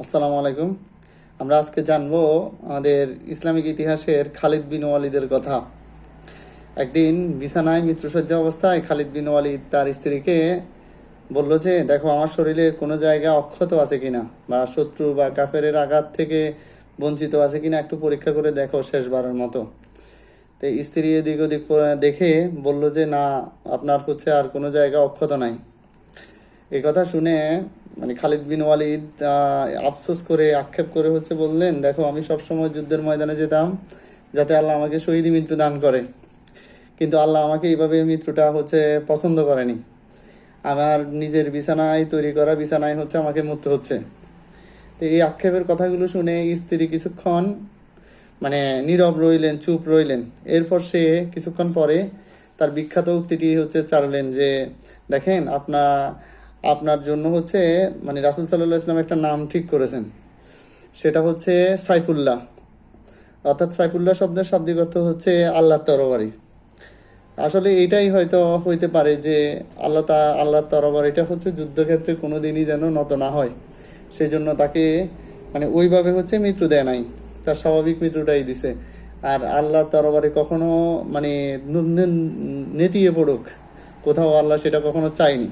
আসসালামু আলাইকুম। আমরা আজকে জানবো আমাদের ইসলামিক ইতিহাসের খালিদ বিন ওয়ালিদের কথা। একদিন বিছানায় মৃত্যুসজ্জা অবস্থায় খালিদ বিন ওয়ালিদ তার স্ত্রীকে বলল যে, দেখো আমার শরীরের কোনো জায়গা অক্ষত আছে কিনা, বা শত্রু বা কাফেরের আঘাত থেকে বঞ্চিত আছে কিনা একটু পরীক্ষা করে দেখো শেষবারের মতো। তো স্ত্রী এদিক ওদিক দেখে বলল যে, না, আপনার আর কোনো জায়গা অক্ষত নাই। এই কথা শুনে খালিদ বিন ওয়ালিদ আফসোস করে আক্ষেপ করে বললেন, দেখো আমি সবসময় যুদ্ধের ময়দানে যেতাম যাতে আল্লাহ আমাকে শহীদ মৃত্যু দান করে, কিন্তু আল্লাহ আমাকে এইভাবে মৃত্যুটা পছন্দ করেনি। আমার নিজের বিছানায় তৈরি করা বিছানায় আমাকে মরতে হচ্ছে। তো এই আক্ষেপের কথাগুলো শুনে স্ত্রী কিছুক্ষণ নীরব রইলেন, চুপ রইলেন। এরপর সে কিছুক্ষণ পরে তার বিখ্যাত উক্তিটি চারলেন যে, দেখেন, আপনার জন্য রাসূল সাল্লাল্লাহু আলাইহি ইসলাম একটা নাম ঠিক করেছেন, সেটা সাইফুল্লাহ। অর্থাৎ সাইফুল্লাহ শব্দের শাব্দিক অর্থ আল্লাহর তরবারি। আসলে এইটাই হয়তো হইতে পারে যে আল্লাহর তরবারিটা যুদ্ধক্ষেত্রে কোনোদিনই যেন নত না হয়, সেই জন্য তাকে ওইভাবে মৃত্যু দেয় নাই, তার স্বাভাবিক মৃত্যুটাই দিছে। আর আল্লাহর তরবারি কখনো নেতিয়ে পড়ুক কোথাও, আল্লাহ সেটা কখনো চায়নি।